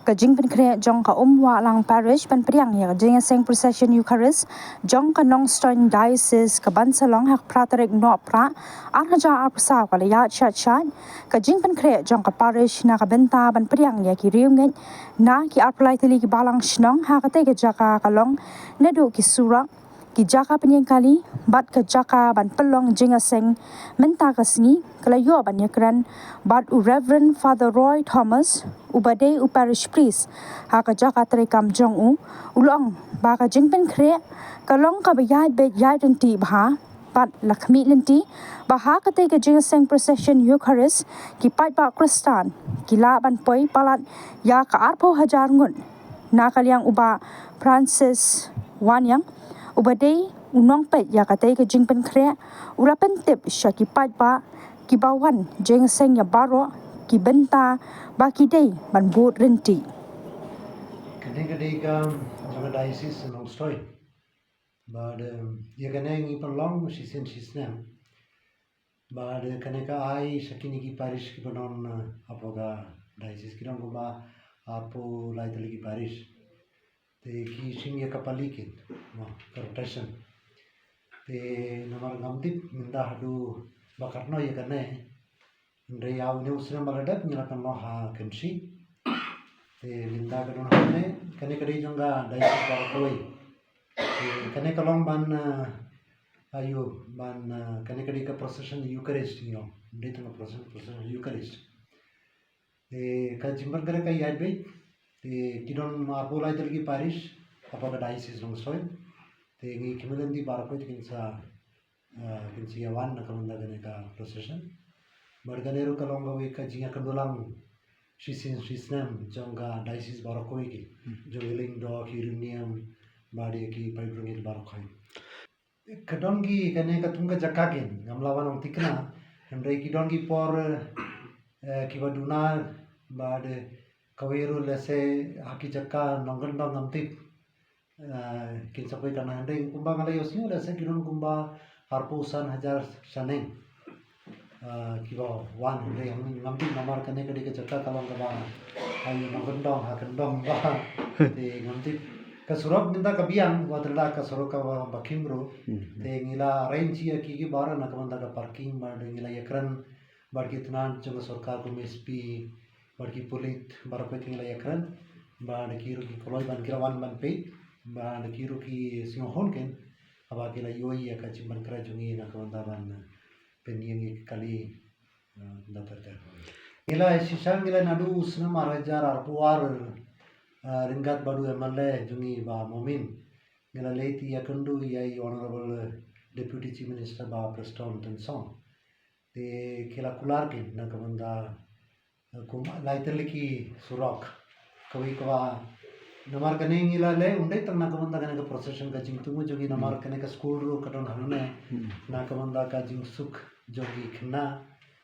Kajing penkre jong ka umwa lang parish pan priang ya jing seng procession Eucharist jong ka Nongstoin diocese ka bansalong hak pratarek no pra arhaja arpsa ka ya chat chat kajing penkre jong ka parish na ka benta ban priang ya ki riunget na ki arplai tili ki balang shnong ha ka te ka jaka kalong nedu ki surak ki jaka penyeng kali bat ke jaka ban pelong jinga seng menta ka singi kalayo ban yakran bat u Reverend Father Roy Thomas ubade u parish priest ha ka jaka terekam jong u ulong ba ka jingpen kre kalong ka bayai be yai denti bha bat lakmi lenti baha ka te ka jinga seng procession Eucharist ki pai ba kristan ki la ban poi palat ya ka arpo hajar ngun na kaliang uba Francis Wanyang ubadai unong pet ya katai ke jingpen kre urapen tip syaki pat ba ki bawan jeng seng ya baro ki benta ba ki dei ban bot renti kadang-kadang jangan diocese Nongstoin but ya kena ngi pelong si snem but kena ka ai sakini ki parish ki panon apoga diocese ki dong ba apo lai tali ki parish te ki sing ya kapalikin rotation te namar ngamtip minda hadu bakarno ya kene ndre yaw ne usna maladat nyalakan no ha kensi te minda ka don kene kade jonga diocese barakoi kene kalong ban ayo ban kene kade ka procession Eucharist yo ndre tanga procession Eucharist te ka jimbar kare ka yadbe te kidon apo lai tali ki parish apa ka diocese Nongstoin te ngi kimulan di barakoi kinsa yawan na kamanda gane ka procession marganero kalong gawe ka jinga kandulang sisnem jonga diocese barakoi ki jongiling do kirunium badi ki paibrungit barakoi kadongi kane ka tungga jakagen ngamlawan ong tikna ndai kidongi por kibaduna bade kaweru lese aki jaka nonggon dong ngamtip kin sapai kana ndai kumba ngala yosni lese kidon kumba harpo usan hajar saneng kiba wan ndai ngamtip namar kane kade ka jaka kalong ka ba ayo nonggon dong hakan dong ba te ngamtip kasurok minta kabiang watrala kasurok ka bakimro te ngila renci ki bara na kamanda ka parking ba ngila yakran barki tnan chung sarkar ko MSP barki polit barakoi ngila yakran ba kiru ki koloi ban kirawan ban pe ba kiru ki singohon ken aba kila yoi ya ka chimban kra jungi na kamanda ban penyeng kali datar ngila sisang ngila nadu usna marajar arpuar ringgat badu MLA jungi ba momin ngila leti yakandu yai honorable deputy chief minister ba Preston Tensong te kila kularkin na kamanda kuma laiterliki surok kawi kawa namar kane ngila le undai tang na kamanda kane ka procession ka jingtumu jungi namar kane ka school ro kadon hanune na kamanda ka jingsuk jogi khna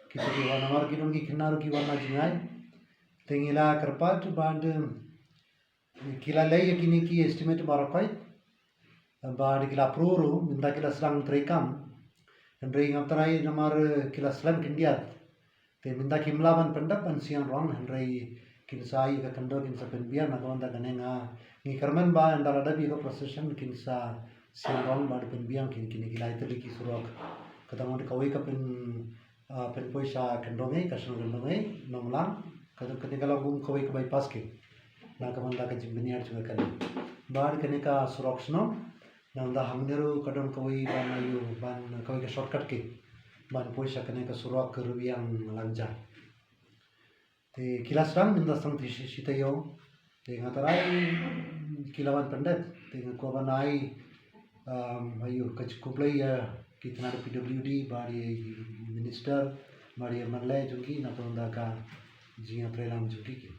kitu ki wana namar kidon ki khna ro ki wana jingai te ngila karpat band kila le yakini ki estimate barakai bad kila proro minda kila serang terekam Hendrai ngaptarai namar kila slam kindiat te minda kimlaban pendapan siang rong hendrai kinsai ka kando kinsa penbian na kawanda kanenga ngi karman ba andara dabi ka procession kinsa siang rong ba penbian kini kila itali ki surok katamon kawai ka pen poisa kandongai kasno kandongai nomlang kadang ketinggalan bung kawai ka bypass ke na kawanda ka jimbiniar juga kan ba kenika surok sno nang dah hamneru kadon kawai ban ayu ban kawai ka shortcut ke ban poisa kene ka surok ke rubiang lanja te kilas rang minda sang sitayo te ngatarai kilawan pendet te ko banai ayu ka kuplai kitna PWD bari minister bari MLA jungi na tonda ka jinga prelang jungi ke